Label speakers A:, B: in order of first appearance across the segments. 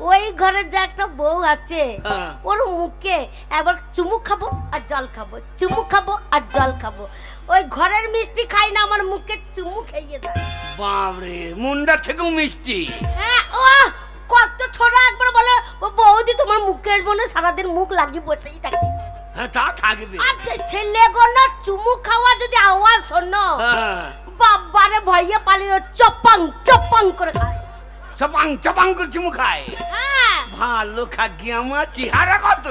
A: ওই ঘরে যে একটা বউ আছে ওর মুখে একবার চুমু খাবো আর জল খাবো, চুমু খাবো আর জল খাবো। ওই ঘরের মিষ্টি খাই না, আমার মুখে চুমু খাইয়ে দেয়।
B: বাপরে, মুন্ডা থেকেও মিষ্টি।
A: হ্যাঁ, ও কত ছোট একবার বলে ও বৌদি তোমার মুখে মনে সারাদিন মুখ লাগিয়ে বসেই থাকে।
B: হ্যাঁ তা থাকবে।
A: আচ্ছা ছেলে না চুমু খাওয়া যদি আওয়াজ শোনো, বাবারে ভয়ে পালিয়ে চপাং চপাং করে খায়।
B: চপাং চপাং করে চুমু খায়?
A: হ্যাঁ।
B: ভালো খাকি আমার চেহারা কত,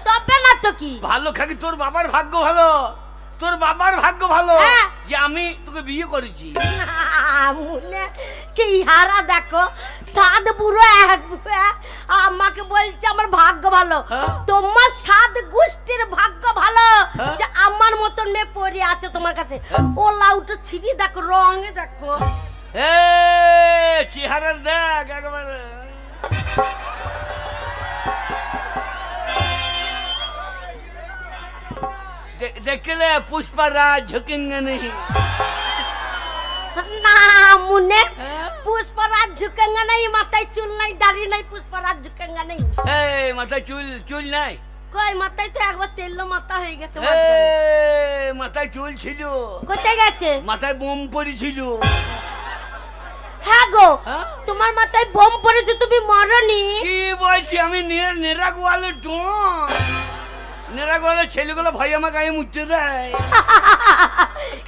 A: তবে না তো কি
B: ভালো খাকি। তোর বাবার ভাগ্য ভালো, তোর বাবার ভাগ্য ভালো যে আমি তোকে বিয়ে করেছি।
A: কি হারা দেখো, সাত বুড়ো এক আমাকে বলছে আমার ভাগ্য ভালো। তোমার সাত গোষ্ঠীর ভাগ্য ভালো যে আমার মতন মেয়ে পড়ে আছে তোমার কাছে। ও লাউটো ছিড়ি দেখো, রঙে দেখো,
B: চেহারা দেখ একেবারে। देखले पुष्पराज झुकेंगे नहीं।
A: ना मुन्ने, पुष्पराज झुकेंगे नहीं, माথায় চুল নাই, দাড়ি নাই, পুষ্পরাজ झुकेंगे नहीं।
B: এই মাথায় চুল নাই?
A: কই মাথায় তো একবার তেল মাথা হয়ে গেছে।
B: এই মাথায় চুল ছিল,
A: কোথায় গেছে?
B: মাথায় বোম পড়েছিল।
A: হ্যাঁ গো, তোমার মাথায় বোম পড়েছে, তুমি মরনি?
B: কি বলছি আমি, নেরাগোয়ালে ডন। নেরাগোয়ালে ছেলেগুলো ভাই আমার গায়ে মুছতে দেয়।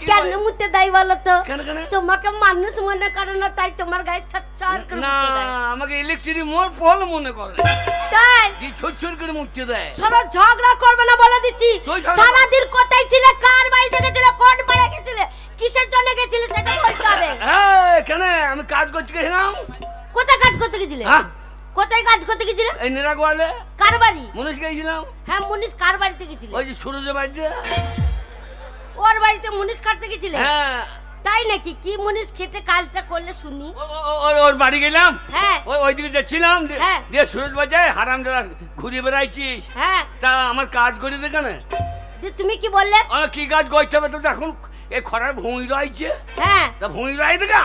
A: কেন মুছতে দেয় বলো তো?
B: কেন?
A: তোমাকে মানুষ মনে করে না, তাই তোমার গায়ে ছচ্ছর করে মুছতে দেয়।
B: না, আমাকে ইলেকট্রিক মোর পোল মনে করে,
A: তাই
B: দি ছচ্ছর করে মুছতে দেয়।
A: সারা ঝগড়া করবে না বলে দিচ্ছি। সারা দিন কোথায় ছিলে, কার বাড়িতে গেছিলে, কোন পাড়ে গেছিলে, কিসের জন্য গেছিলে সেটা বলতে হবে।
B: কেন আমি কাজ করতে গেছিলাম।
A: কোথায় কাজ করতে গেছিলে? কোথায় কাজ করতে গেছিলে?
B: এই নেরাগোয়ালে।
A: কার বাড়ি?
B: মুনিশ গেছিলাম।
A: হ্যাঁ, মুনিশ কার বাড়িতে গেছিলে?
B: ওই যে সুরজের বাড়িতে।
A: ওর বাড়িতে মুনিশ কাটতে গেছিলে?
B: হ্যাঁ।
A: তাই নাকি? কি মুনিশ খেটে কাজটা করলে শুনি?
B: ওর বাড়ি গেলাম।
A: হ্যাঁ।
B: ওইদিকে যাচ্ছিলাম, দিয়ে সুরজ বাজায় হারাম যারা ঘুরে বেড়াইছিস।
A: হ্যাঁ।
B: তা আমার কাজ করে দে কেন?
A: তুমি কি বললে?
B: কি কাজ করতে হবে তো, এখন এই খরার ভুঁই রয়েছে।
A: হ্যাঁ।
B: তা ভুঁই রয়ে দেখা।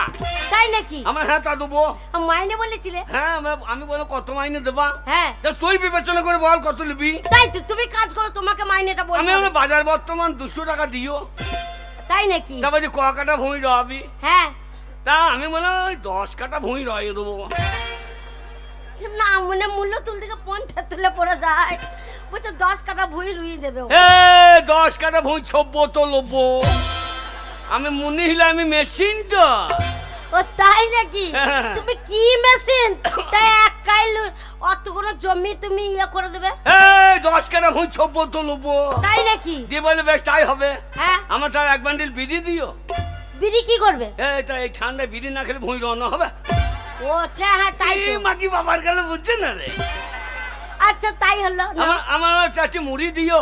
A: তাই নাকি?
B: আমার হ্যাঁ তা দেবো।
A: মাইনে বলেছিলে?
B: হ্যাঁ, আমি বলো কত মাইনে দেবা?
A: হ্যাঁ।
B: তা তুই বিবেচনা করে বল কত নিবি।
A: তাই তো, তুমি কাজ করো, তোমাকে মাইনেটা বলবো।
B: আমি বাজার বর্তমান 200 টাকা দিও।
A: তাই নাকি?
B: তারপর যে ক কাটা ভুঁই রবি।
A: হ্যাঁ।
B: তা আমি মনে হয় 10 কাটা ভুঁই রয়ে দেবো।
A: না মনে মূল্য তুল থেকে 50 তুলে পড়ে যায়, বলছে 10 কাটা ভুঁই রুই দেবে।
B: 10 কাটা ভুঁই ছব্বো তো লোবো। আমি মনে হইলে আমি মেশিন তো।
A: ও তাই নাকি? তুমি কি মেশিন? তাই এক কাইল অতগুলো জমি তুমি ইয়ে করে দেবে?
B: 10 কাটা ভুঁই ছব্বো তো লোবো।
A: তাই নাকি?
B: দিয়ে বলে বেশ তাই হবে।
A: হ্যাঁ।
B: আমার তার এক বান্ডিল বিড়ি দিও।
A: বিড়ি কি করবে?
B: এই ঠান্ডায় বিড়ি না খেলে ভুঁই রান্না হবে।
A: ও হ্যাঁ, তাই তো।
B: মাকি বাবার গেলে বুঝছে না রে।
A: আচ্ছা তাই হলো।
B: আমার চাচি মুড়ি দিও,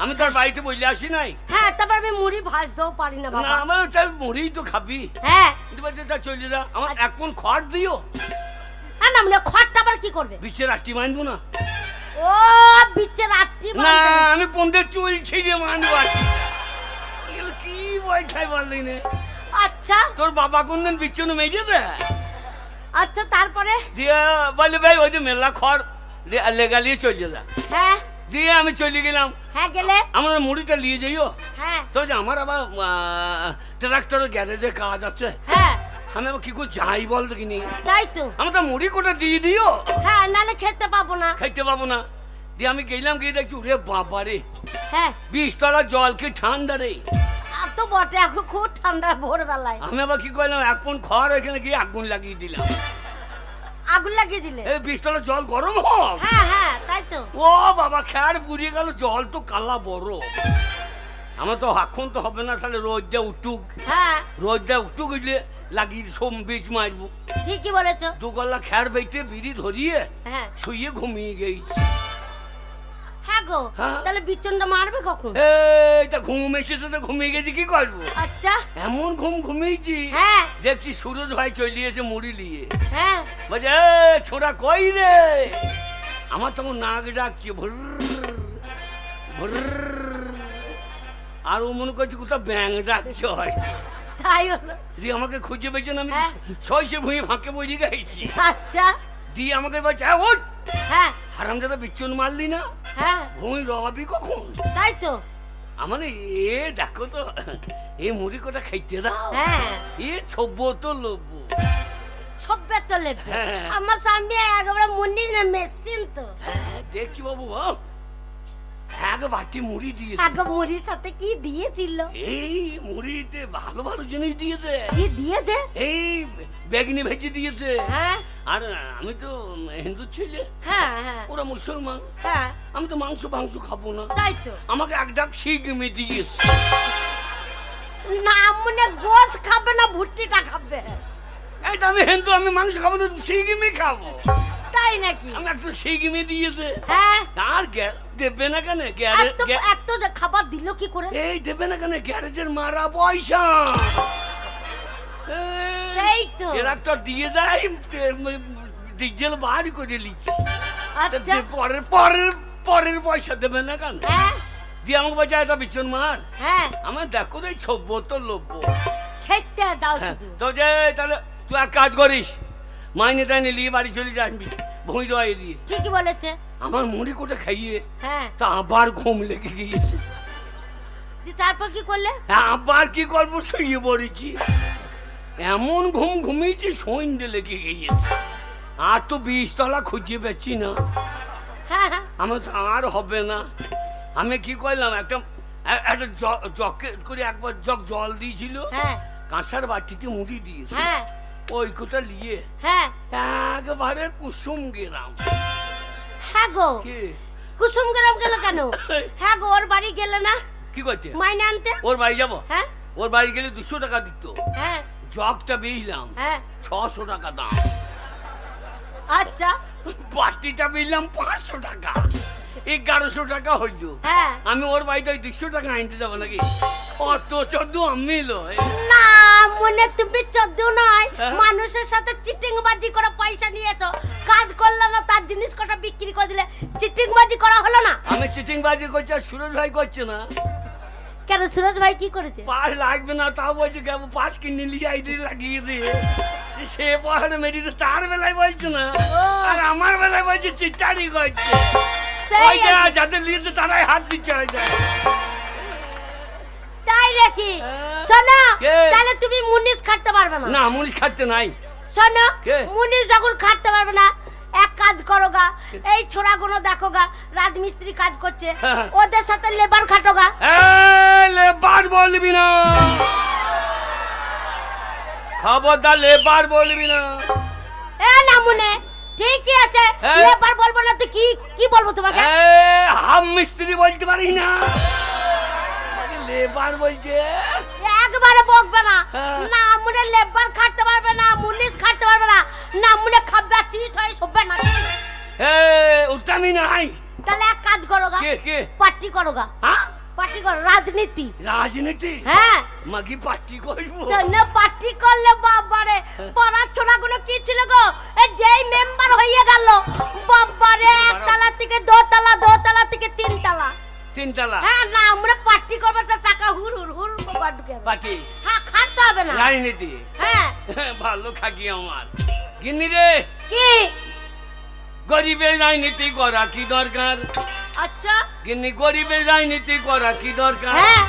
B: আমি তোর বাড়িতে বলে আসি নাই।
A: হ্যাঁ, তারপর আমি মুড়ি ভাজতেও পারি না বাবা।
B: আমার চাল মুড়ি তো খাবি।
A: হ্যাঁ।
B: চলে যা, আমার এক কোন খড় দিও।
A: হ্যাঁ না, মানে খড়টা আবার কি করবে?
B: বিচের আটটি মানবো না।
A: ও বিচের আটটি
B: না, আমি পন্দে চুল ছিঁড়ে মানবো। কি বই খাই বললি না।
A: আচ্ছা,
B: তোর বাবা কোনদিন বিচ্ছন্ন মেজে দেয়?
A: আচ্ছা তারপরে
B: দিয়ে বলে ভাই ওই যে মেলা খড় লেগালিয়ে চলে যা।
A: হ্যাঁ।
B: দিয়ে আমি চলে গেলাম।
A: হ্যাঁ, গেলে
B: আমার মুড়িটা নিয়ে যাইও।
A: হ্যাঁ।
B: তো যে আমার আবার ট্রাক্টরের গ্যারেজে কাজ আছে।
A: হ্যাঁ।
B: আমি আবার কি করে যাই বল দেখিনি।
A: তাই তো।
B: আমি তো মুড়ি কোটা দিয়ে দিও।
A: হ্যাঁ, নালে খেতে পাবো না।
B: খাইতে পাবো না। দিয়ে আমি গেলাম, গিয়ে দেখছি ওরে বাবা রে,
A: হ্যাঁ
B: 20 তলা জল কি ঠান্ডা রে।
A: আর তো বটে, এখন খুব ঠান্ডা ভোরবেলায়।
B: আমি আবার কি করলাম, এক কোন খড় এখানে গিয়ে আগুন লাগিয়ে দিলাম।
A: আগুন লাগিয়ে দিলে?
B: এই 20 তলা জল গরম হোক।
A: হ্যাঁ হ্যাঁ, তাই তো।
B: ও বাবা, খ্যার পুড়িয়ে গেল, জল তো কালা বড়। আমার তো এখন তো হবে না, তাহলে রোজটা উঠুক।
A: হ্যাঁ,
B: রোজটা উঠুক গেলে লাগিয়ে সোম বীজ মারবো।
A: ঠিকই বলেছো।
B: 2 গলা খ্যার বেটে বিড়ি ধরিয়ে
A: হ্যাঁ
B: শুয়ে ঘুমিয়ে গেছি।
A: হ্যাঁ গো, তাহলে বিচনটা মারবে কখন?
B: এইটা ঘুম এসেছে তো ঘুমিয়ে গেছি, কি করবো।
A: আচ্ছা,
B: এমন ঘুমিয়েছি।
A: হ্যাঁ
B: দেখছি সুরজ ভাই চলে এসে মুড়ি নিয়ে।
A: হ্যাঁ,
B: বলছে ছোড়া কই রে। আমার তখন নাক ডাকছে ভুর ভুর, আর ও মনে করছে কোথাও ব্যাং ডাকছে হয়।
A: তাই হলো।
B: দিয়ে আমাকে খুঁজে পেয়েছেন, আমি সইসে ভুঁয়ে ফাঁকে বসে গেছি।
A: আচ্ছা,
B: দিয়ে আমাকে বলছে হ্যাঁ ওঠ,
A: হ্যাঁ
B: হারামজাদা বিচ্ছন মারলি না,
A: হ্যাঁ
B: ভূমি রবাবি কখন?
A: তাই তো।
B: আমার এ দেখো তো এই মুড়ি কটা খাইতে দাও,
A: হ্যাঁ
B: এ ছব্য তো লোভ।
A: সভ্যে তো লেবে
B: হ্যাঁ।
A: আমার স্বামী একেবারে মুন্নিস না মেশিন তো।
B: হ্যাঁ দেখছি বাবু এক বাটি মুড়ি দিয়েছে।
A: আগে মুড়ির সাথে কি দিয়েছিল?
B: এই মুড়িতে ভালো ভালো জিনিস দিয়েছে,
A: কি দিয়েছে?
B: এই বেগনি ভেজে দিয়েছে।
A: হ্যাঁ
B: আর আমি তো হিন্দু ছেলে,
A: হ্যাঁ হ্যাঁ
B: ওরা মুসলমান,
A: হ্যাঁ
B: আমি তো মাংস মাংস খাবো না,
A: তাই তো।
B: আমাকে এক ডাব শিগমি দিয়েছে।
A: না মনে গোস খাবে না ভুট্টিটা খাবে?
B: এই তো আমি হিন্দু, আমি মাংস খাবো না, শিগমি খাবো।
A: তাই নাকি?
B: আমি একটু শিগমি দিয়েছে।
A: হ্যাঁ
B: আর দেবে না কেন
A: এত যে খাবার দিল কি করে?
B: এই দেবে না কেন গ্যারেজের মারা পয়সা
A: সেই তো।
B: ট্রাক্টর দিয়ে যায়, ডিজেল বাড়ি করে লিখছি।
A: আচ্ছা
B: পরের পরের পরের পয়সা দেবে না কেন?
A: হ্যাঁ
B: দিয়ে আমাকে বলছে এটা বিছন মার।
A: হ্যাঁ
B: আমার দেখো রে ছব্য তো লোভ।
A: খেতে দাও শুধু।
B: তো যে তাহলে তুই এক কাজ করিস, মাইনে টাইনে নিয়ে বাড়ি চলে যাবি ভুঁই দেওয়া দিয়ে।
A: ঠিকই বলেছে।
B: আমার মুড়ি কোটে খাইয়ে
A: হ্যাঁ
B: তা আবার ঘুম লেগে গিয়েছে।
A: তারপর কি করলে?
B: আবার কি করবো, শুয়ে পড়েছি। এমন ঘুম ঘুমিয়েছি সন্ধ্যে লেগে গিয়েছে। আর তো 20 তলা খুঁজে পেয়েছি না,
A: হ্যাঁ হ্যাঁ
B: আমার তো আর হবে না। আমি কি করলাম, একটা জগে করে একবার জগ জল দিয়েছিল,
A: হ্যাঁ
B: কাঁসার বাটিতে মুড়ি দিয়েছে,
A: হ্যাঁ
B: ওই কোটা নিয়ে
A: হ্যাঁ
B: একবারে কুসুম গেলাম।
A: হ্যাঁ গো
B: কে
A: কুসুম গ্রাম গেল কেন? হ্যাঁ গো ওর বাড়ি গেলে না
B: কি করছে?
A: মাইনে আনতে।
B: ওর বাড়ি যাবো,
A: হ্যাঁ
B: ওর বাড়ি গেলে 200 টাকা দিত।
A: হ্যাঁ
B: জগটা বেইলাম
A: হ্যাঁ
B: 600 টাকা দাম,
A: আচ্ছা
B: বাটিটা বেইলাম 500 টাকা, 1100 টাকা হইল।
A: হ্যাঁ
B: আমি ওর বাড়িতে 200 টাকা আনতে যাবো নাকি? অত চোদ্দ আমি লয়
A: না মনে তুমি চোদ্দ নয়,
B: হ্যাঁ?
A: মানুষের সাথে চিটিং বাজি করে পয়সা নিয়েছো, কাজ করলে না তার জিনিস কটা বিক্রি করে দিলে, চিটিং বাজি করা হলো না?
B: আমি চিটিং বাজি করছি আর সুরজ ভাই করছে না।
A: কেন সুরজ ভাই কি করেছে?
B: পাশ লাগবে না তাও বলছে কেবল পাশ কিনে নিয়ে আইডি লাগিয়ে দিয়ে সে পাহাড়ে মেরিতে, তার বেলায় বলছে না, আর আমার বেলায় বলছে চিটারি করছে।
A: সেই
B: ওই যে যাদের নিয়েছে তারাই হাত দিচ্ছে ওই যে।
A: তাই নাকি?
B: হ্যাঁ।
A: শোনো
B: কে?
A: তাহলে তুমি মুনিশ খাটতে পারবে না।
B: না মুনিশ খাটতে নাই।
A: শোনো
B: কে?
A: মুনিশ যখন খাটতে পারবে না, এক কাজ করো গা, এই ছোড়াগুলো দেখো গা রাজমিস্ত্রি কাজ করছে,
B: হ্যাঁ।
A: ওদের সাথে লেবার খাটো গা।
B: এই লেবার বলবি না, খবরদার লেবার বলবি না।
A: এ না মুনে ঠিকই আছে,
B: হ্যাঁ।
A: লেবার বলবো না তো কি কি বলবো তোমাকে?
B: হাম মিস্ত্রি বলতে পারি না, লেবার বলছে।
A: একবারে বকবে না।
B: হ্যাঁ।
A: না মুনে লেবার খাটতে পারবে না, মুনিশ খাটতে পারবে না, না মুনে খাবে চিত হয়ে সবে না।
B: উত্তামি নাই।
A: তাহলে এক কাজ করো গা,
B: কে কে
A: পার্টি করো গা,
B: হ্যাঁ
A: পার্টি করো, রাজনীতি।
B: রাজনীতি?
A: হ্যাঁ
B: মাগি পার্টি করবো?
A: শোনো পার্টি করলে বাবারে পাড়ার ছোড়াগুলো কি ছিল গো, এই যেই মেম্বার হয়ে গেল বাবারে, একতলা থেকে দোতলা, দোতলা থেকে তিনতলা।
B: 3 তলা
A: হ্যাঁ না আমরা পার্টি করবো তো টাকা হুর হুর হুর বাবা ঢুকে যাবে।
B: পার্টি
A: হ্যাঁ খাটতে হবে না।
B: রাজনীতি
A: হ্যাঁ
B: ভালো খাকি আমার। গিন্নি রে,
A: কি?
B: গরিবের রাজনীতি করা কি দরকার?
A: আচ্ছা
B: গিন্নি গরিবের রাজনীতি করা কি দরকার?
A: হ্যাঁ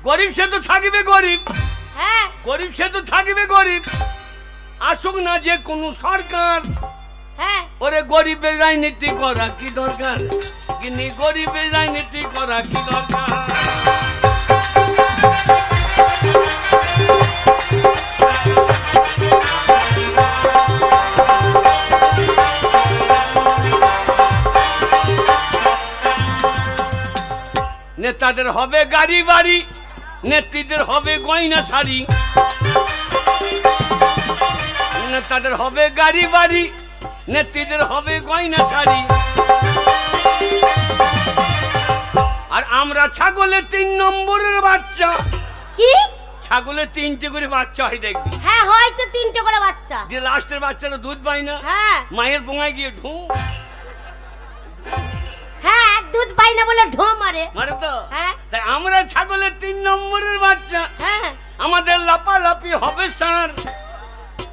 B: গরিব সে তো থাকবে গরিব,
A: হ্যাঁ
B: গরিব সে তো থাকবে গরিব, আসুক না যে কোনো সরকার।
A: হ্যাঁ
B: ওরে গরিবের রাজনীতি করা কি দরকার? গিন্নি গরিবের রাজনীতি করা কি দরকার? নেতাদের হবে গাড়ি বাড়ি, নেত্রীদের হবে গয়না শাড়ি। নেতাদের হবে গাড়ি বাড়ি, নেত্রীদের হবে গয়না শাড়ি। আর আমরা ছাগলের 3 নম্বরের বাচ্চা।
A: কি?
B: ছাগলের 3টে করে বাচ্চা হয় দেখবি,
A: হ্যাঁ হয়তো 3টে করে বাচ্চা।
B: যে লাস্টের বাচ্চাটা দুধ পায় না,
A: হ্যাঁ
B: মায়ের বোঙায় গিয়ে ঢু
A: হ্যাঁ দুধ পাই না বলে ঢো মারে।
B: মারে তো।
A: হ্যাঁ
B: তাই আমরা ছাগলের 3 নম্বরের বাচ্চা,
A: হ্যাঁ
B: আমাদের লাপালাপি হবে সার।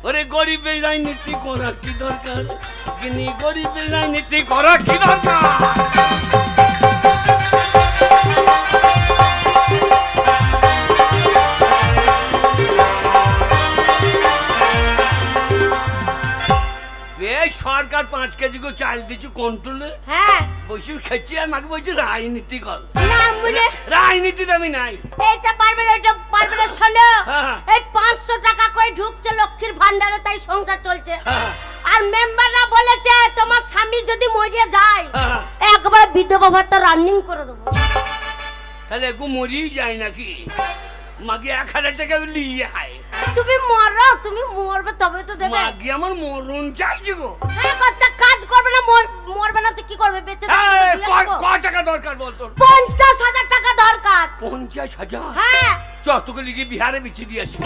B: ওরে গরিবের রাজনীতি করা কি দরকার, গিনি গরিবের রাজনীতি করা কি দরকার। সরকার 5 কেজি করে চাল দিচ্ছি কন্ট্রোলে,
A: হ্যাঁ
B: বসে খেয়েছি আর মাকে বলছি রাজনীতি কর।
A: না মনে
B: রাজনীতিতে আমি নাই,
A: এটা পারবে না ওটা পারবে না। শোনো
B: হ্যাঁ।
A: এই 500 টাকা করে ঢুকছে লক্ষ্মীর ভান্ডারে, তাই সংসার চলছে।
B: হ্যাঁ।
A: আর মেম্বাররা বলেছে তোমার স্বামী যদি মরে যায়
B: হ্যাঁ।
A: একবার বিধবা ভাতা রানিং করে দেবো।
B: তাহলে একটু মরিই যায় নাকি, মাকে 1000 টাকা লিয়ে আয়।
A: তুমি মরো, তুমি মরবে তবে তো দেবে।
B: মাকে আমার মরণ চাইছে গো।
A: হ্যাঁ কথা কাজ করবে না, মরবে না তো কি করবে, বেঁচে
B: ক টাকা দরকার বল তোর?
A: 50,000 টাকা দরকার।
B: 50,000?
A: হ্যাঁ
B: তোকে লিখে বিহারে বিছিয়ে দিয়ে আসি।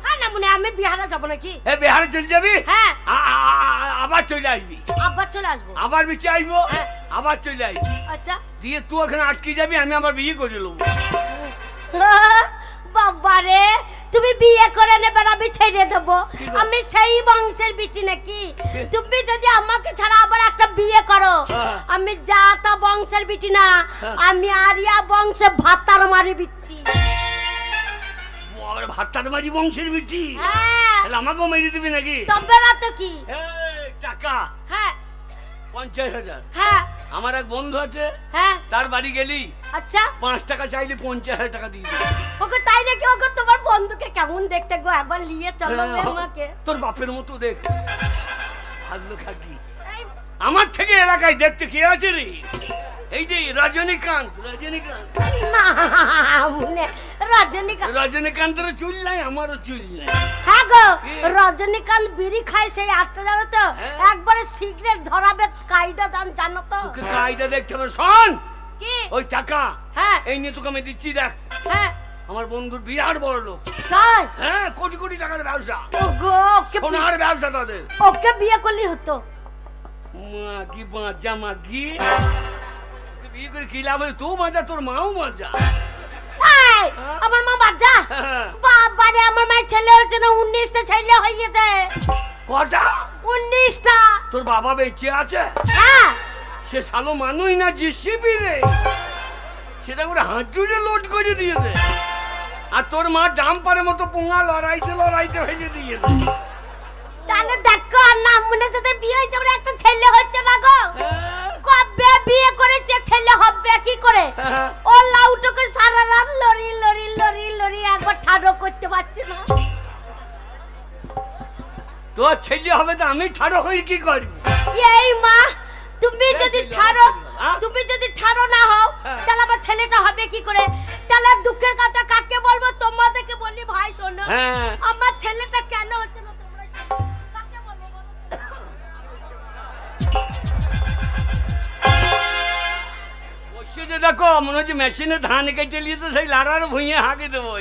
A: হ্যাঁ না মনে আমি বিহারে যাবো নাকি?
B: বিহারে চলে যাবি?
A: হ্যাঁ।
B: আবার চলে আসবি?
A: আবার চলে আসবো।
B: আবার বিছিয়ে আসবো?
A: হ্যাঁ।
B: আবার চলে আসবি।
A: আচ্ছা
B: দিয়ে তুই ওখানে আটকে যাবি, আমি আবার বিয়ে করে নেবো।
A: বাবারে তুমি বিয়ে করে নেবে, আমি ছেড়ে দেবো। আমি সেই বংশের বিটি নাকি? তুমি যদি আমাকে ছাড়া আবার একটা বিয়ে করো, আমি জাতা বংশের বিটি না, আমি আরিয়া বংশে ভাতার মারি বিটি।
B: ভাতার মারি বংশের বিটি?
A: হ্যাঁ।
B: তাহলে আমাকেও মেরে দিবি নাকি?
A: তবে না তো কি?
B: টাকা?
A: হ্যাঁ
B: 50,000।
A: হ্যাঁ
B: আমার এক বন্ধু আছে,
A: হ্যাঁ
B: তার বাড়ি গেলি
A: আচ্ছা
B: 5 টাকা চাইলে 50,000 টাকা দিয়ে দিবি।
A: ওকে তাই নাকি? ওকে তোমার বন্ধুকে কেমন দেখতে গো, একবার নিয়ে চলো আমাকে।
B: তোর বাপের মতো দেখ, ভালো খাকি। আমার থেকে এলাকায় দেখতে কে আছে রে? এই যে রজনীকান্ত। রজনীকান্ত
A: না মনে রজনীকান্ত,
B: রজনীকান্তের চুল নাই, আমারও চুল নাই।
A: হ্যাঁ গো রজনীকান্ত বিড়ি খায় সেই 8টা, জানো তো? একবারে সিগারেট ধরাবে কায়দা দান, জানো তো?
B: তোকে কায়দা দেখতে হবে। শোন
A: কি?
B: ওই টাকা
A: হ্যাঁ
B: এই নিয়ে তোকে আমি দিচ্ছি, দেখ।
A: হ্যাঁ
B: আমার বন্ধুর বিরাট বড় লোক।
A: তাই?
B: হ্যাঁ, কোটি কোটি টাকার ব্যবসা,
A: ওগো ওকে
B: সোনার ব্যবসা তাদের।
A: ওকে বিয়ে করলি হতো।
B: মাগি বাঁচা মাগি, বিয়ে করে কি লাভ হলো? তুই মজা, তোর মাও মজা।
A: এই, আমার মা বাজা বাবারে, আমার মায়ের ছেলে হয়েছে না 19টা ছেলে হয়ে গেছে।
B: কটা?
A: 19টা।
B: তোর বাবা বেঁচে আছে?
A: হ্যাঁ।
B: সে শালো মানুই না, জিসিবি রে। সেটা করে হাঁচুরে লোড করে দিয়েছে। আর তোর মা ডাম্পারের মতো পোঙা লড়াইতে লড়াইতে ভেজে দিয়েছে।
A: তাহলে দেখো না মনে যদি বিয়ে হয়েছে, আমার একটা ছেলে হচ্ছে না গো। কবে বিয়ে করেছে, ছেলে হবে কি করে? ও লাউটকে সারা রাত লড়ি লড়ি লড়ি লড়ি একবার ঠাড়ো করতে পারছি না।
B: তোর ছেলে হবে তো আমি ঠাড়ো হই কি করবি?
A: এই মা তুমি যদি ঠাড়ো না হও, তাহলে আমার ছেলেটা হবে কি করে? তাহলে দুঃখের কথা কাকে বলবো? তোমাদেরকে বলি ভাই শোনো, আমার ছেলেটা কেন হচ্ছে না তোমরা কাকে বলবো?
B: বসে যে দেখো মনে হচ্ছে মেশিনে ধান কেটে নিয়ে তো সেই লাড়ার ভুঁইয়ে হাঁকে দেবো।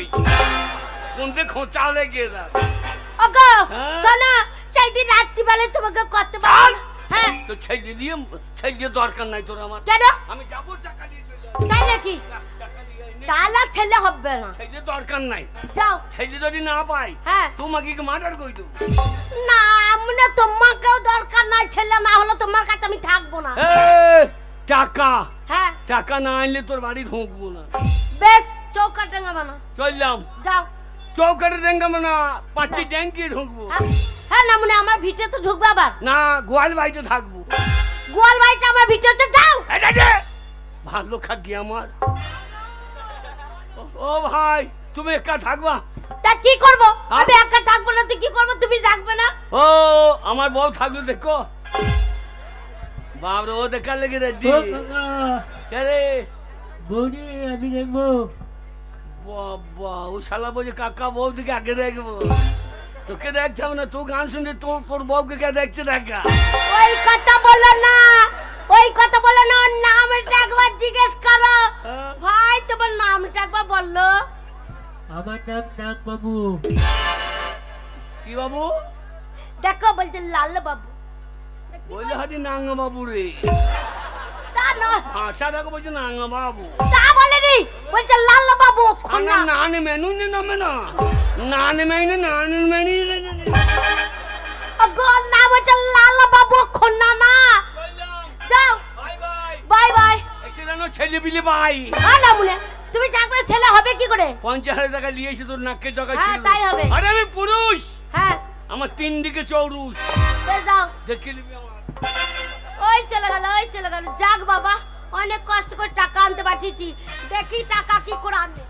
B: কোনতে খোঁচা লেগে দেখ।
A: ওগো শোনো, সেই দিন রাত্রিবেলা তোমাকে কত বল। হ্যাঁ
B: তো ছেলে দিয়ে দরকার নাই তোর আমার।
A: কেন?
B: আমি যাবো টাকা দিয়ে চলে যাবো।
A: তাই নাকি? তাহলে ছেলে হবে না।
B: ছেলে দরকার নাই।
A: যাও।
B: ছেলে যদি না পাই,
A: হ্যাঁ
B: তোমাকে কি মার্ডার করে দেবো।
A: না মানে তোমাকেও দরকার নাই, ছেলে না হলে তোমার কাছে আমি থাকবো না।
B: টাকা?
A: হ্যাঁ
B: টাকা না আনলে তোর বাড়ি ঢুকবো না।
A: বেশ চৌকা টাঙাবো না।
B: চললাম।
A: যাও।
B: চৌকাটে দেখাবো না, 5টি ট্যাঙ্কি ঢুকবো।
A: হ্যাঁ না মানে আমার ভিটে তো ঢুকবে আবার
B: না, গোয়াল বাড়িতে থাকবো।
A: গোয়াল বাড়িটা আমার ভিটে হচ্ছে। যাও।
B: ভালো খাকি আমার। ও ভাই তুমি একা থাকবা?
A: তা কি করব? আমি একা থাকবো না তো কি করব? তুমি থাকবে না?
B: ও আমার বউ থাকলো দেখো। বাবরে ও দেখার লেগে রেডি। আরে
C: বৌদি আমি দেখবো।
B: বাবা ও শালা বলছে কাকা বউ দিকে আগে দেখবো। তোকে দেখছে না, তুই গান শুনতে তোর বউকে কে দেখছে দেখা।
A: ওই কথা বলো না, ওই কথা বলো না। ওর নামটা একবার জিজ্ঞেস করো। ভাই তোমার নামটা একবার বললো।
C: আমার নাম নাগ বাবু।
B: কি বাবু?
A: দেখো বলছে লাল বাবু।
B: বললে হাতি নাঙ্গা বাবু রে।
A: তা নয়,
B: ভাষা দেখো বলছে নাঙ্গা বাবু।
A: তা বলেনি, বলছে লাল বাবু।
B: নান মেনু নামে না, নান মেনু নান মেনি।
A: ওগোর নাম হচ্ছে লালা বাবু খন্না না। যাও
B: bye bye
A: bye bye.
B: Accident ছেলে বিলে ভাই
A: না মুনে তুমি যা করে ছেলে হবে কি করে?
B: 50,000 টাকা নিয়ে এসে তোর নাকের টাকা
A: হ্যাঁ,
B: ছিল।
A: তাই হবে।
B: আরে আমি পুরুষ,
A: হ্যাঁ
B: আমার 3 দিকে চৌরুষ।
A: যাও।
B: দেখে নিবি আমার।
A: ওই চলে গেল ওই চলে গেল। যাক বাবা অনেক কষ্ট করে টাকা আনতে পাঠিয়েছি, দেখি টাকা কি করে আনবে।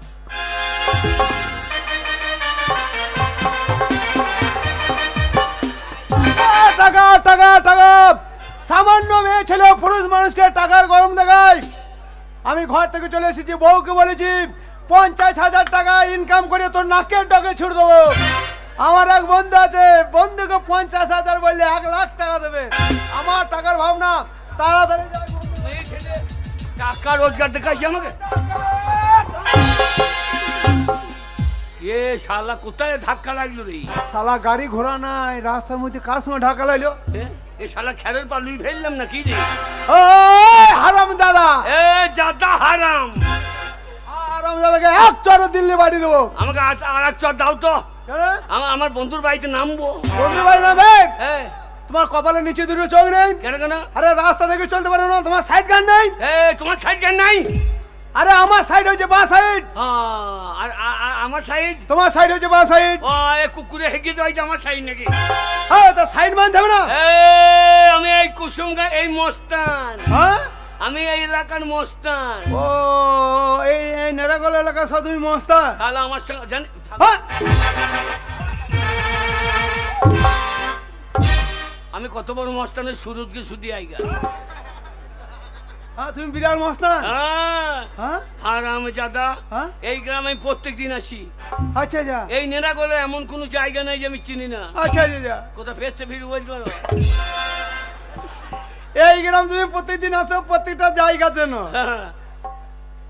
D: টাকা টাকা টাকা, সামান্য মেয়ে ছেলে পুরুষ মানুষকে টাকার গরম দেখায়। আমি ঘর থেকে চলে এসেছি, বউকে বলেছি 50,000 টাকা ইনকাম করে তোর নাকের ডগে ছুড়ে দেবো। আমার এক বন্ধু আছে, বন্ধুকে 50,000 বললে 1 লাখ টাকা দেবে। আমার টাকার ভাবনা, তাড়াতাড়ি যাই।
B: মেয়ে ছেলে টাকা রোজগার দেখাইছে আমাকে। এ শালা কোথায় ধাক্কা লাগলো রে?
D: শালা গাড়ি ঘোড়া নাই, রাস্তার মধ্যে কার সঙ্গে ঢাকা লাইলো?
B: এ শালা খেরের পালুই ফেললাম না কি রে?
D: ওই হারাম দাদা,
B: এ জাদা হারাম,
D: হারাম দাদাকে এক চড় দিল্লি বাড়ি দেবো।
B: আমাকে আর এক চর দাও তো।
D: কেন?
B: আমার বন্ধুর বাড়িতে নামবো।
D: বন্ধু বাড়ি নামবে?
B: হ্যাঁ।
D: তোমার কপালের নিচে দুটো চোখ নেই?
B: কেন কেন?
D: আরে রাস্তা থেকে চলতে পারো না, তোমার সাইড গান নেই?
B: তোমার সাইড জ্ঞান নাই?
D: আরে আমার সাইড হচ্ছে বাঁ সাইড,
B: আর আমার সাইড?
D: তোমার সাইড হচ্ছে বাঁ সাইড।
B: ও এ কুকুরে হেগে যাই আমার সাইড নাকি?
D: হ্যাঁ, তো সাইড মানতে হবে না?
B: আমি এই কুসুমগা এই মস্তান,
D: হ্যাঁ,
B: আমি এই এলাকার মস্তান।
D: ও এই নেরাগল এলাকা সব তুমি মস্তা?
B: তাহলে আমার সঙ্গে জানি
D: হ্যাঁ,
B: আমি কত বড় মস্তানের সুরতকে সুদি আইগা।
D: হ্যাঁ, তুমি বিরাট মস্তা। হ্যাঁ,
B: হারাম জাদা,
D: হ্যাঁ,
B: এই গ্রামে আমি প্রত্যেকদিন আসি।
D: আচ্ছা আচ্ছা,
B: এই নেরাগলে এমন কোন জায়গা নাই যে আমি চিনি না।
D: আচ্ছা আচ্ছা।
B: কোথা ফেরছে ভিড় বলতে পারো?
D: এই গ্রাম তুমি প্রত্যেকদিন আসো, প্রত্যেকটা জায়গা চেনো,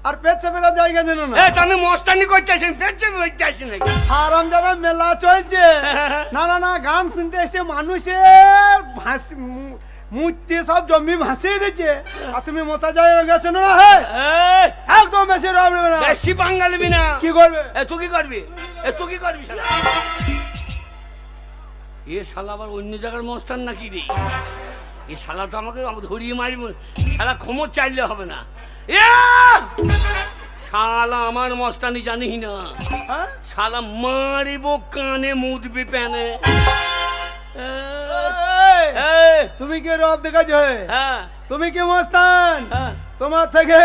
D: আর পেট চেপেরা জায়গা চেনো না।
B: আমি মস্তানি করতে আসি, ফেরছে বলতে আসি নাকি?
D: হারাম দাদা মেলা চলছে। না না না, গান শুনতে এসে মানুষের মূর্তি সব জমি ভাসিয়ে দিচ্ছে, আর তুমি মোতা জায়গা গেছো না? হ্যাঁ, একদম বেশি রব নেবে না।
B: বেশি বাঙালি না।
D: কি করবে?
B: তুই কি করবি? তুই কি করবি শালা? এ শালা আবার অন্য জায়গার মস্তান নাকি রে? এ শালা তো আমাকে ধরিয়ে মারিব। শালা ক্ষমতা চাইলে হবে না। শালা আমার মস্তানি জানি না।
D: হ্যাঁ?
B: শালা মারিব কানে মুদবি প্যানে।
D: তুমি কি রব দেখাচ্ছ?
B: হ্যাঁ
D: তুমি কি মস্তান?
B: হ্যাঁ
D: তোমার থেকে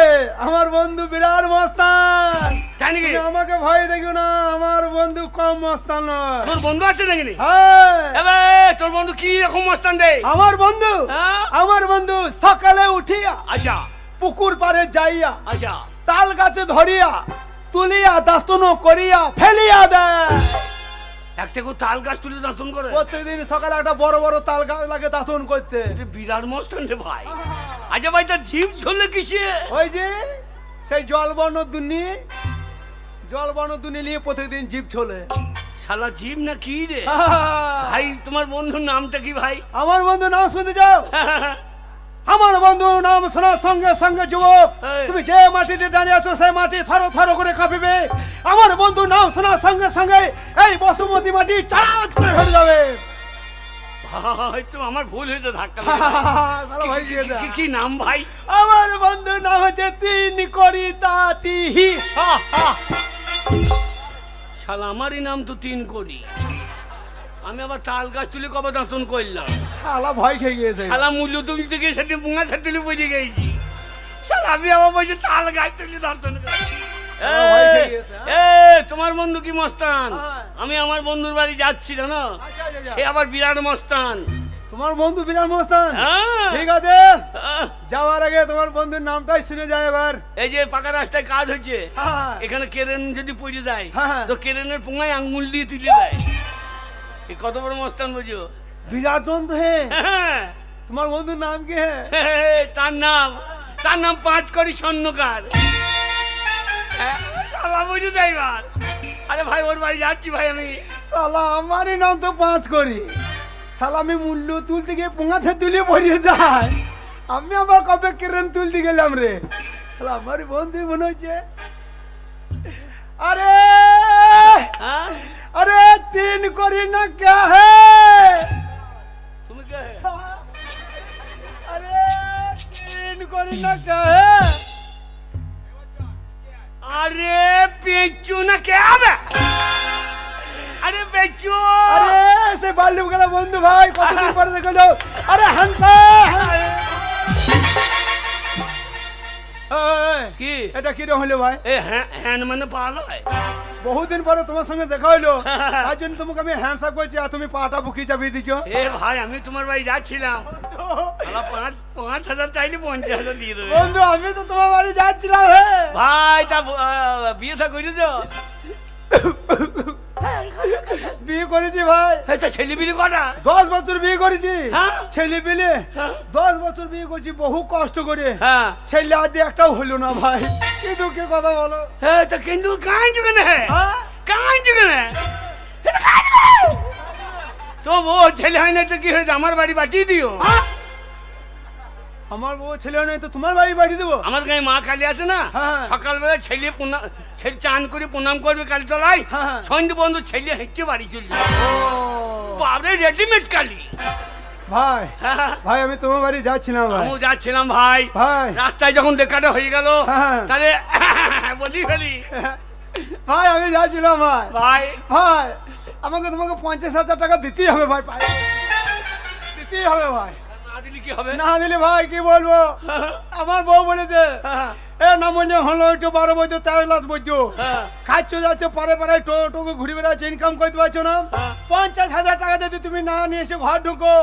D: আমার বন্ধু বিরাট মস্তান।
B: জানি কি?
D: তুমি আমাকে ভয় দেখো না, আমার বন্ধু কম মস্তান নয়।
B: তোর বন্ধু আছে নাকি?
D: হ্যাঁ,
B: তোর বন্ধু কি রকম মস্তান দেয়?
D: আমার বন্ধু,
B: হ্যাঁ?
D: আমার বন্ধু সকালে উঠিয়া
B: আচ্ছা
D: পুকুর পাড়ে যাইয়া
B: আচ্ছা
D: তাল গাছে ধরিয়া তুলিয়া দাঁতন করিয়া ফেলিয়া দেয়।
B: একটা করে তাল গাছ তুলে দাঁতন করে?
D: প্রত্যেকদিন সকালে একটা বড় বড় তাল গাছ লাগে দাঁতন করতে।
B: এটা বিরাট মস্তান রে ভাই। আচ্ছা ভাই, তার জীব ঝরলে কিসে?
D: ওই যে সেই জলবর্ণ দুনি নিয়ে প্রত্যেকদিন জীব চলে।
B: শালা জীব না কি রে ভাই? তোমার বন্ধুর নামটা কি ভাই?
D: আমার বন্ধু নাম শুনতে চাও? আমার বন্ধু নাম শোনার সঙ্গে সঙ্গে যুবক, তুমি যে মাটিতে দাঁড়িয়ে আছো সেই মাটি থরো থরো করে কাঁপিবে। আমার বন্ধু নাম শোনার সঙ্গে সঙ্গে এই বসুমতী মাটি চাঁদ করে ফেলে যাবে।
B: ভাই তো আমার ভুল হয়েছে, ধাক্কা
D: শালা ভাই দিয়ে দে।
B: কি নাম ভাই?
D: আমার বন্ধু নাম হচ্ছে তিন করি তাঁতি।
B: শালা আমারই নাম তো তিন করি। আমি আবার তাল গাছ তুলে কবে দাঁতন করলাম?
D: শালা ভয় খেয়ে গিয়েছে।
B: শালা মূল্য তুলতে গিয়ে সেটি পুঙা ছাড়তে বুঝে গেছি। শালা আমি আবার বলছি তাল গাছ তুলে দাঁতন করি। তোমার বন্ধু কি মস্তান? আমি আমার বন্ধুর বাড়ি যাচ্ছি জানো, সে আবার বিরাট মস্তান।
D: তোমার বন্ধু বিরাট মস্তান? ঠিক আছে, যাওয়ার আগে তোমার বন্ধুর নামটাই শুনে যায় এবার।
B: এই যে পাকা রাস্তায় কাজ হচ্ছে, এখানে কেরেন যদি পড়ে যায় তো কেরেনের পুঙায় আঙ্গুল দিয়ে তুলে দেয়। কত বড় মস্তান বুঝো?
D: বিরাট বন্ধু। হ্যাঁ, তোমার বন্ধুর নাম কি?
B: তার নাম 5 করি স্বর্ণকার। বুঝে যাই। আরে ভাই, ওর বাড়ি যাচ্ছি ভাই আমি।
D: শালা আমারই নাম তো 5 করি। শালা আমি মূল্য তুলতে গিয়ে পুঙাতে তুলে পড়িয়ে যায়। আমি আবার কবে কেরেন তুলতে গেলাম রে? শালা আমারই বন্ধু মনে হচ্ছে। আরে আরে 3 करी ना क्या है?
B: কে
D: अरे तीन करी ना क्या है
B: अरे पेचू ना क्या है अरे पेचू
D: अरे से बाल्यम गला बंधु भाई কতদিন পরে দেখলো अरे हंसा
B: কি
D: এটা কি রে হলো ভাই
B: এ হ্যান মানে পালো
D: বহুত দিন পরে তোমার সঙ্গে দেখা হইলো তার জন্য তোমাকে আমি হ্যান্ডসাপ করছি আর তুমি পাটা বুকি চাপিয়ে দিছো
B: এ ভাই আমি তোমার বাড়ি যাচ্ছিলাম আলা 5,000 চাইলে 50,000 দিয়ে দেবে
D: বন্ধু আমি তো তোমার বাড়ি যাচ্ছিলাম হে
B: ভাই তা বিয়ে থা করেছো
D: বিয়ে করেছি ভাই
B: এই তো ছেলে বিয়ে কটা
D: 10 বছর বিয়ে করেছি
B: হ্যাঁ?
D: ছেলে পেলে
B: হ্যাঁ।
D: 10 বছর বিয়ে করেছি বহু কষ্ট করে
B: হ্যাঁ
D: ছেলে আদি একটাও হলো না ভাই কি দুঃখের কথা বলো
B: হ্যাঁ তো কিন্তু কাঁদছো কেন
D: হ্যাঁ
B: কাঁদছো কেন তো ও ছেলে হয় না তো কি হয়েছে আমার বাড়ি পাঠিয়ে দিও
D: আমার বউ ছেলে নেই তো তোমার বাড়ি বাড়ি দেবো
B: আমার গায়ে মা কালী আছে না
D: হ্যাঁ।
B: সকালবেলা ছেলে ছেলে চান করে প্রণাম করবে কালী তলায়
D: হ্যাঁ।
B: সন্ধ্যে বন্ধু ছেলে হেঁটে বাড়ি চলবে
D: ও
B: বাবরে রেডিমেড কালী
D: ভাই
B: হ্যাঁ
D: ভাই আমি তোমার বাড়ি যাচ্ছিলাম ভাই
B: আমিও যাচ্ছিলাম ভাই
D: ভাই
B: রাস্তায় যখন দেখাটা হয়ে গেল
D: হ্যাঁ।
B: তাহলে বলি ফেলি
D: ভাই আমি যাচ্ছিলাম ভাই
B: ভাই
D: ভাই আমাকে তোমাকে 50,000 টাকা দিতেই হবে ভাই দিতেই হবে ভাই
B: না দিলে কি হবে
D: না দিলে ভাই কি বলবো আমার বউ বলেছে এ না মনে হলো একটু 12 বৈদ্য 13 লাখ বৈদ্য খাচ্ছ যাচ্ছ পারে পারে টোকে ঘুরে বেড়াচ্ছে ইনকাম করতে পারছো না 50,000 টাকা যদি তুমি না নিয়ে এসে ঘর ঢুকো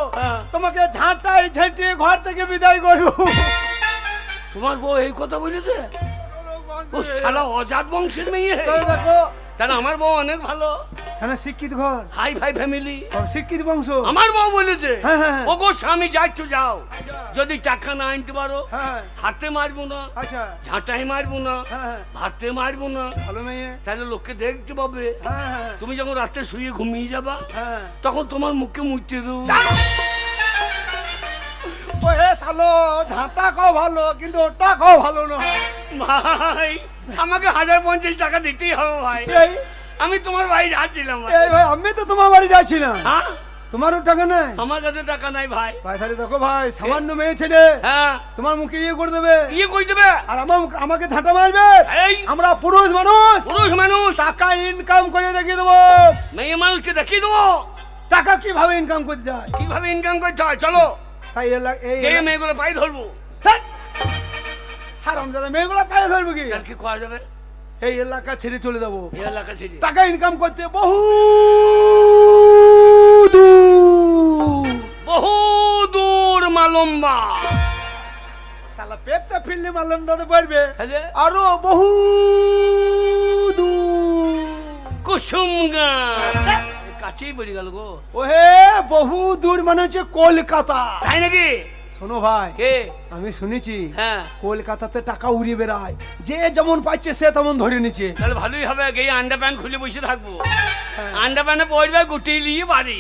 D: তোমাকে ঝাঁটাই ঝেঁটিয়ে ঘর থেকে বিদায় করবো
B: তোমার বউ এই কথা বলেছে ও শালা অজাত বংশের মেয়ে
D: তাহলে দেখো
B: তাহলে আমার বউ অনেক ভালো
D: কেন শিক্ষিত ঘর
B: হাই ফাই ফ্যামিলি
D: শিক্ষিত বংশ
B: আমার বউ বলেছে
D: হ্যাঁ, হ্যাঁ।
B: ও গো স্বামী যাচ্ছ যাও যদি টাকা না আনতে পারো
D: হ্যাঁ
B: হাতে মারবো না
D: আচ্ছা
B: ঝাঁটাই মারবো না
D: হ্যাঁ
B: ভাতে মারবো না
D: ভালো মেয়ে
B: তাহলে লোককে দেখতে পাবে
D: হ্যাঁ হ্যাঁ
B: তুমি যখন রাতে শুয়ে ঘুমিয়ে যাবা
D: হ্যাঁ
B: তখন তোমার মুখে মুছতে দেবো
D: ওহে সালো ধাঁটা খাও ভালো কিন্তু ওটা খাও ভালো না
B: ভাই আমাকে 1,050 টাকা দিতেই হবে ভাই
D: এই
B: আমি তোমার বাড়ি যাচ্ছিলাম ভাই
D: এই ভাই আমি তো তোমার বাড়ি যাচ্ছি না
B: হ্যাঁ
D: তোমারও টাকা নেই
B: আমার কাছে টাকা নাই ভাই
D: ভাই তাহলে দেখো ভাই সামান্য মেয়ে ছেলে
B: হ্যাঁ
D: তোমার মুখে ইয়ে করে দেবে
B: ইয়ে কই দেবে
D: আর আমাকে ঝাঁটা মারবে
B: এই
D: আমরা পুরুষ মানুষ
B: পুরুষ মানুষ
D: টাকা ইনকাম করে দেখিয়ে দেবো
B: মেয়ে মানুষকে দেখিয়ে দেবো
D: টাকা কিভাবে ইনকাম করতে যায়
B: কিভাবে ইনকাম করতে হয় চলো
D: তাই
B: গিয়ে মেয়েগুলো পাই ধরবো
D: হারাম দাদা মেয়েগুলো পায়ে ধরবো কি
B: তার কি করা যাবে
D: এই এলাকা ছেড়ে চলে যাবো
B: এই এলাকা ছেড়ে
D: টাকা ইনকাম করতে বহু দূর
B: বহু দূর মালম্বা
D: সালা পেটটা ফিরলে মারলাম দাদা পারবে
B: তাহলে
D: আরো বহু দূর
B: কুসুমগাঁ কাছেই পড়ে গেল গো
D: ওহে বহু দূর মানে হচ্ছে কলকাতা
B: তাই নাকি
D: শোনো ভাই
B: কে
D: আমি শুনেছি
B: হ্যাঁ
D: কলকাতাতে টাকা উড়িয়ে বেড়ায় যে যেমন পাচ্ছে সে তেমন ধরে নিচ্ছে
B: তাহলে ভালোই হবে গিয়ে আন্ডার প্যান্ট খুলে বসে থাকবো
D: হ্যাঁ।
B: আন্ডার প্যান্টে পড়বে গুটিয়ে নিয়ে বাড়ি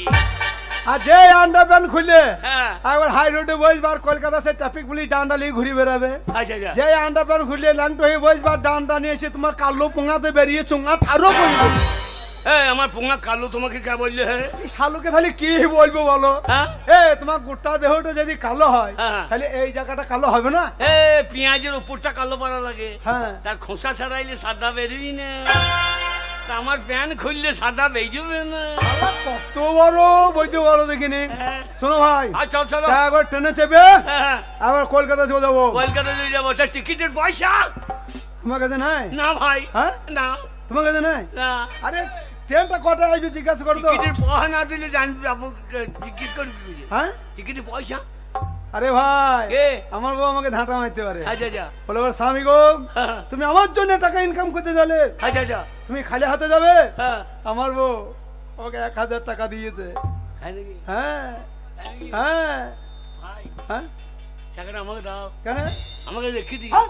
D: আর যে আন্ডার প্যান্ট খুললে
B: হ্যাঁ
D: একবার হাই রোডে বসবার কলকাতা সে ট্রাফিক পুলিশ ডান্ডা নিয়ে ঘুরে বেড়াবে
B: আচ্ছা আচ্ছা
D: যে আন্ডার প্যান্ট খুললে ল্যাংটো হয়ে বসবার ডান্ডা নিয়ে এসে তোমার কালো পোঙাতে বেরিয়ে চোঙা ঠারো করবে
B: এই আমার পোঙা কালো তোমাকে কে বললে হ্যাঁ
D: এই শালুকে তাহলে কি বলবো বলো
B: হ্যাঁ
D: তোমার গোটা দেহটা যদি কালো হয়
B: হ্যাঁ।
D: তাহলে এই জায়গাটা কালো হবে না
B: এ পেঁয়াজের উপরটা কালো পারা লাগে
D: হ্যাঁ
B: তার খোসা ছাড়াইলে সাদা বেরোই না তা আমার প্যান্ট খুললে সাদা বেরোবে না
D: শালা কত বড় বৈদ্য বড় দেখিনি
B: হ্যাঁ।
D: শোনো ভাই
B: আর চল চলো
D: তা একবার ট্রেনে চেপে
B: হ্যাঁ
D: আবার কলকাতা চলে যাবো
B: কলকাতা চলে যাবো তার টিকিটের পয়সা
D: তোমার কাছে নাই
B: না ভাই
D: হ্যাঁ
B: না
D: তোমার কাছে নাই
B: না
D: আরে ট্রেনটা কটায় আসবে জিজ্ঞাসা করো তো
B: টিকিটের পয়সা না দিলে জানবি বাবু জিজ্ঞেস করবি কি করে?
D: হ্যাঁ
B: টিকিটের পয়সা
D: আরে ভাই
B: কে?
D: আমার বউ আমাকে ধাঁটা মারতে পারে
B: আচ্ছা আচ্ছা
D: বলে ওর স্বামী গো
B: হ্যাঁ,
D: তুমি আমার জন্য টাকা ইনকাম করতে গেলে
B: আচ্ছা আচ্ছা
D: তুমি খালি হাতে যাবে
B: হ্যাঁ
D: আমার বউ ওকে 1,000 টাকা দিয়েছে
B: হ্যাঁ নাকি?
D: হ্যাঁ
B: হ্যাঁ নাকি?
D: হ্যাঁ
B: ভাই
D: হ্যাঁ
B: টাকাটা আমাকে দাও
D: কেন
B: আমাকে দেখি দিই
D: হ্যাঁ?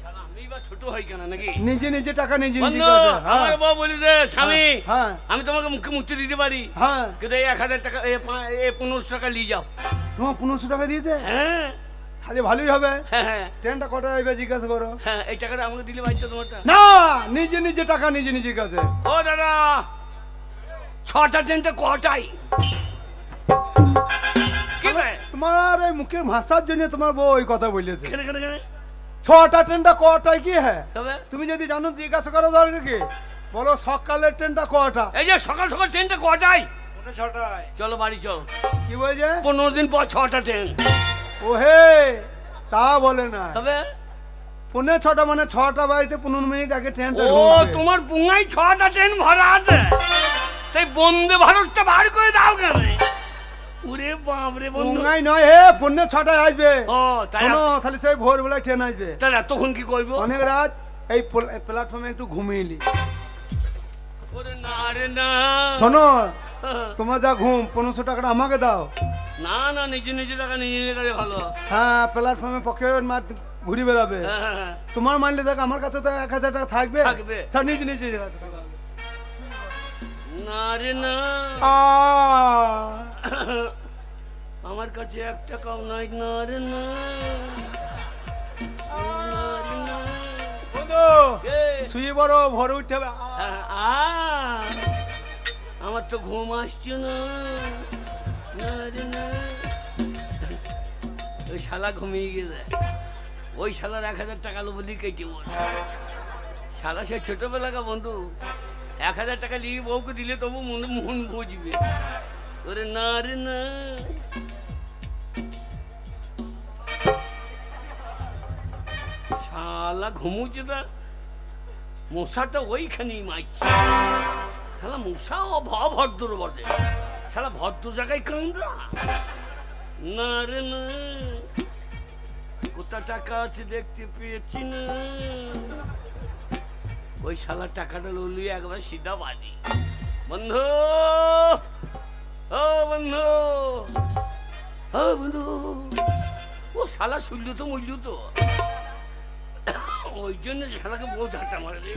B: শালা আমি বা ছোট হই কেন নাকি
D: নিজে নিজে টাকা নিজে নিজে
B: বন্ধু
D: দিয়েছে। হ্যাঁ
B: আমার বউ বলি যে স্বামী
D: হ্যাঁ
B: আমি তোমাকে মুখে মুক্তি দিতে পারি
D: হ্যাঁ
B: কিন্তু এই 1,000 টাকা 1500 টাকা নিয়ে যাও
D: তোমার 1500 টাকা দিয়েছে
B: হ্যাঁ
D: তাহলে ভালোই হবে
B: হ্যাঁ হ্যাঁ
D: ট্রেনটা কটায় আসবে জিজ্ঞাসা করো
B: হ্যাঁ এই টাকাটা আমাকে দিলে ভাই তো তোমারটা
D: না নিজে নিজে টাকা নিজে নিজে কাছে
B: ও দাদা 6টা ট্রেনটা কটাই কি বে?
D: তোমার এই মুখের ভাষার জন্য তোমার বউ ওই কথা বলেছে।
B: কেন কেন কেন?
D: 6টা ট্রেনটা কটায় কি হ্যাঁ?
B: তবে
D: তুমি যদি জানো জিজ্ঞাসা করো দরকার কি? বলো সকালের ট্রেনটা কটা?
B: এই যে সকাল সকাল ট্রেনটা কটায়?
D: 6টায়।
B: চলো বাড়ি চল।
D: কি বলছে?
B: 15 দিন পর 6টা ট্রেন।
D: ও হে, তা বলে না।
B: তবে
D: 6:45 মানে 6টা বাজতে 15 মিনিট আগে ট্রেনটা
B: ও
D: ঢুকবে।
B: তোমার পুঙ্গাই 6টা ট্রেন ভরা আছে, তাই বন্দে ভারতটা বার করে দাও কেন? ওরে বাপ রে বন্ধু।
D: পুঙ্গাই নয় হে, 6:45 আসবে।
B: ও তাই
D: শোনো তাহলে সেই ভোরবেলায় ট্রেন আসবে।
B: তাহলে তখন কি করবো?
D: অনেক রাত এই প্ল্যাটফর্মে একটু ঘুমিয়ে নি।
B: ওরে না রে না।
D: শোনো তোমার যা ঘুম 1500 টাকাটা আমাকে দাও।
B: না না, নিজে নিজে টাকা নিজে নিজে কাছে ভালো।
D: হ্যাঁ, প্ল্যাটফর্মে পক্ষে মার ঘুরি বেড়াবে।
B: হ্যাঁ,
D: তোমার মানলে দেখ আমার কাছে তো 1000 টাকা থাকবে।
B: থাকবে।
D: স্যার নিজে নিজে
B: না রে না, আমার কাছে 1 টাকাও নাই। না রে না, না রে না।
D: বন্ধু
B: এ,
D: শুয়ে বড় ভোরে উঠতে হবে।
B: আমার তো ঘুম আসছে না। না রে না। ওই শালা ঘুমিয়ে গেছে, ওই শালার 1000 টাকা লো বলি কেটে বল। শালা সে ছোটবেলাকা বন্ধু, 1000 টাকা নিয়ে বউকে দিলে তবু মনে মন বুঝবে। ওরে না রে না। শালা ঘুমুচ্ছে, তা মশাটা ওইখানেই মারছে। শালা মশা ভদ্র বসে, শালা ভদ্র জায়গায় কামড়া। না রে না, কোথা টাকা আছে দেখতে পেয়েছি না। ওই শালা টাকাটা লুলিয়ে একবার সিধা বাড়ি। বন্ধু, ও বন্ধু, ও বন্ধু। ও শালা শুনল তো মূল্য তো, ওই জন্য শালাকে বউ ঝাঁটা মারে রে।